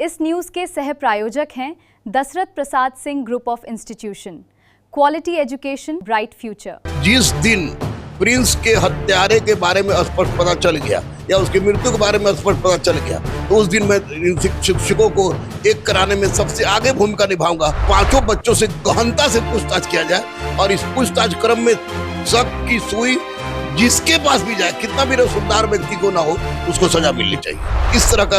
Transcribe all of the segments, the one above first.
इस न्यूज के सह प्रायोजक हैं Dashrath Prasad Singh group of institution, quality education, bright future. जिस दिन प्रिंस के हत्यारे के बारे में स्पष्ट पता चल गया या उसकी मृत्यु के बारे में स्पष्ट पता चल गया, तो उस दिन मैं इन शिक्षकों को एक कराने में सबसे आगे भूमिका निभाऊंगा। पांचों बच्चों से गहनता से पूछताछ किया जाए और इस पूछताछ क्रम में शक की सुई जिसके पास भी जाए, कितना भी रसूखदार व्यक्ति को ना हो, उसको सजा मिलनी चाहिए। इस तरह का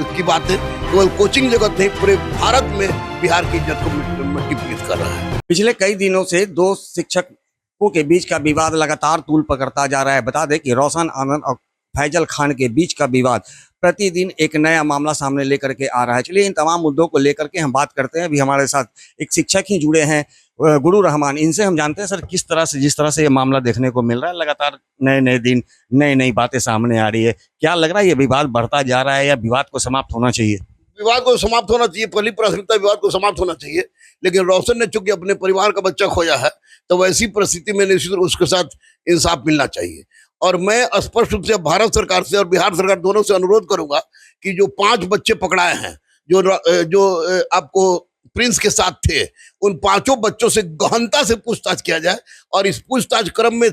की बात है, केवल कोचिंग जगत नहीं, पूरे भारत में बिहार की इज्जत को मिट्टी पलीत कर रहा है। पिछले कई दिनों से दो शिक्षकों के बीच का विवाद लगातार तूल पकड़ता जा रहा है। बता दें कि रोशन आनंद और फैजल खान के बीच का विवाद प्रतिदिन एक नया मामला सामने लेकर के आ रहा है। चलिए इन तमाम मुद्दों को लेकर के हम बात करते हैं। अभी हमारे साथ एक शिक्षक ही जुड़े हैं, गुरु रहमान। इनसे हम जानते हैं सर, किस तरह से जिस तरह से ये मामला देखने को मिल रहा है, लगातार नए नए दिन नई नई बातें सामने आ रही है, क्या लग रहा है ये विवाद बढ़ता जा रहा है या विवाद को समाप्त होना चाहिए? विवाद को समाप्त होना चाहिए, पहली प्राथमिकता विवाद को समाप्त होना चाहिए। लेकिन रोशन ने चूंकि अपने परिवार का बच्चा खोया है, तो वैसी परिस्थिति में निश्चित उसके साथ इंसाफ मिलना चाहिए। और मैं स्पष्ट रूप से भारत सरकार से और बिहार सरकार दोनों से अनुरोध करूंगा कि जो 5 बच्चे पकड़ाए हैं, जो आपको प्रिंस के साथ थे, उन 5 बच्चों से गहनता से पूछताछ किया जाए और इस पूछताछ क्रम में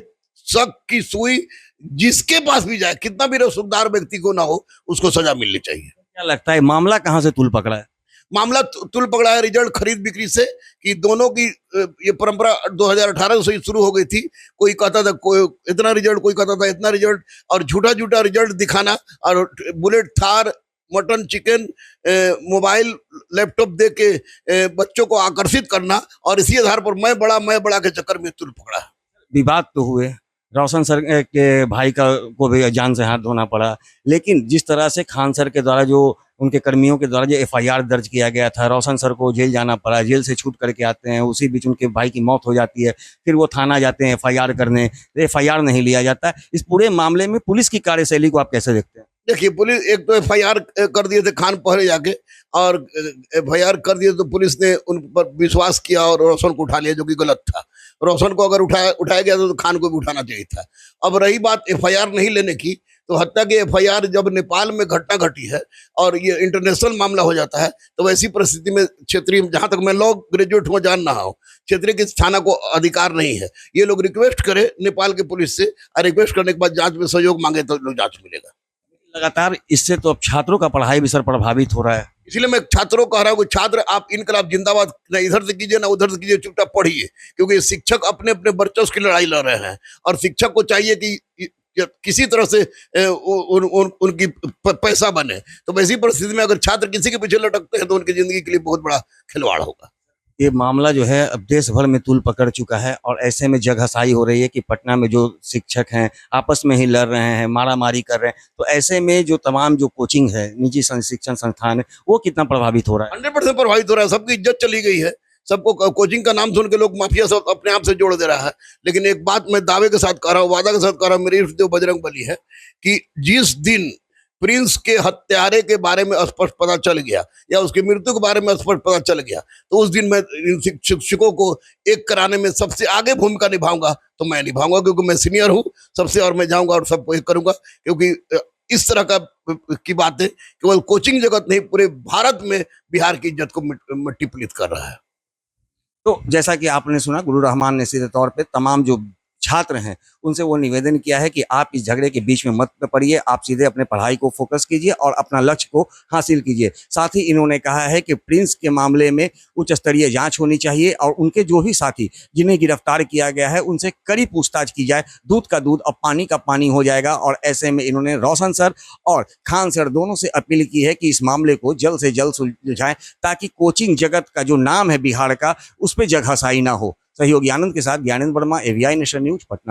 शक की सुई जिसके पास भी जाए, कितना भी रसूखदार व्यक्ति को ना हो, उसको सजा मिलनी चाहिए। क्या लगता है मामला कहाँ से तूल पकड़ा है? मामला तुल पकड़ा है रिजल्ट खरीद बिक्री से, कि दोनों की ये परंपरा 2018 से ही शुरू हो गई थी। कोई कहता था कोई इतना रिजल्ट, कोई कहता था इतना रिजल्ट, और झूठा झूठा रिजल्ट दिखाना और bullet, Thar, mutton, chicken, mobile, laptop दे के बच्चों को आकर्षित करना, और इसी आधार पर मैं बड़ा के चक्कर में तुल पकड़ा है। विवाद तो हुए, रोशन सर के भाई को भी जान से हाथ धोना पड़ा, लेकिन जिस तरह से खान सर के द्वारा, जो उनके कर्मियों के द्वारा जो एफआईआर दर्ज किया गया था, रोशन सर को जेल जाना पड़ा, जेल से छूट करके आते हैं, उसी बीच उनके भाई की मौत हो जाती है, फिर वो थाना जाते हैं एफआईआर करने, एफआईआर नहीं लिया जाता। इस पूरे मामले में पुलिस की कार्यशैली को आप कैसे देखते हैं? देखिए, पुलिस एक तो एफआईआर कर दिए थे खान पहले जाके, और एफआईआर कर दिए तो पुलिस ने उन पर विश्वास किया और रोशन को उठा लिया, जो कि गलत था। रोशन को अगर उठाया गया तो खान को भी उठाना चाहिए था। अब रही बात एफआईआर नहीं लेने की, तो हत्या की एफआईआर जब नेपाल में घटना घटी है और ये इंटरनेशनल मामला हो जाता है, तो वैसी परिस्थिति में क्षेत्रीय, जहां तक मैं लॉ ग्रेजुएट हुआ जान रहा हूँ, क्षेत्रीय किसी थाना को अधिकार नहीं है। ये लोग रिक्वेस्ट करें नेपाल के पुलिस से, और रिक्वेस्ट करने के बाद जांच में सहयोग मांगे तो लोग जांच मिलेगा। लगातार इससे तो अब छात्रों का पढ़ाई भी सर प्रभावित हो रहा है। इसलिए मैं छात्रों को कह रहा हूँ कि छात्र, आप इनकलाब जिंदाबाद ना इधर से कीजिए ना उधर से कीजिए, चुपचाप पढ़िए, क्योंकि शिक्षक अपने अपने वर्चस्व की लड़ाई लड़ रहे हैं, और शिक्षक को चाहिए कि किसी तरह से उनकी पैसा बने। तो वैसी परिस्थिति में अगर छात्र किसी के पीछे लटकते हैं, तो उनकी जिंदगी के लिए बहुत बड़ा खिलवाड़ होगा। ये मामला जो है अब देश भर में तूल पकड़ चुका है, और ऐसे में जगहसाई हो रही है कि पटना में जो शिक्षक हैं आपस में ही लड़ रहे हैं, मारामारी कर रहे हैं, तो ऐसे में जो तमाम जो कोचिंग है, निजी शिक्षण संस्थान है, वो कितना प्रभावित हो रहा है? 100% प्रभावित हो रहा है। सबकी इज्जत चली गई है, सबको कोचिंग का नाम सुन के लोग माफिया सब अपने आप से जोड़ दे रहा है। लेकिन एक बात मैं दावे के साथ कह रहा हूँ, वादा के साथ कह रहा हूँ, मेरी इष्ट देव बजरंग बली है, कि जिस दिन प्रिंस के हत्यारे के बारे में स्पष्ट पता चल गया या उसकी मृत्यु के बारे में स्पष्ट पता चल गया, तो उस दिन मैं इन शिक्षकों को एक कराने में सबसे आगे भूमिका निभाऊंगा। तो मैं निभाऊंगा क्योंकि मैं सीनियर हूँ सबसे, और मैं जाऊंगा और सबको एक करूंगा, क्योंकि इस तरह का की बातें केवल कोचिंग जगत नहीं, पूरे भारत में बिहार की इज्जत को मिट्टी पलीत कर रहा है। तो जैसा कि आपने सुना, गुरु रहमान ने सीधे तौर पे तमाम जो छात्र हैं उनसे वो निवेदन किया है कि आप इस झगड़े के बीच में मत पड़िए, आप सीधे अपने पढ़ाई को फोकस कीजिए और अपना लक्ष्य को हासिल कीजिए। साथ ही इन्होंने कहा है कि प्रिंस के मामले में उच्च स्तरीय जांच होनी चाहिए, और उनके जो भी साथी जिन्हें गिरफ्तार किया गया है उनसे कड़ी पूछताछ की जाए। दूध का दूध और पानी का पानी हो जाएगा। और ऐसे में इन्होंने रोशन सर और खान सर दोनों से अपील की है कि इस मामले को जल्द से जल्द सुलझाएं, ताकि कोचिंग जगत का जो नाम है बिहार का, उस पर जगहसाई ना हो। सहयोगी आनंद के साथ Gyanendra Verma, AVI nation news, Patna.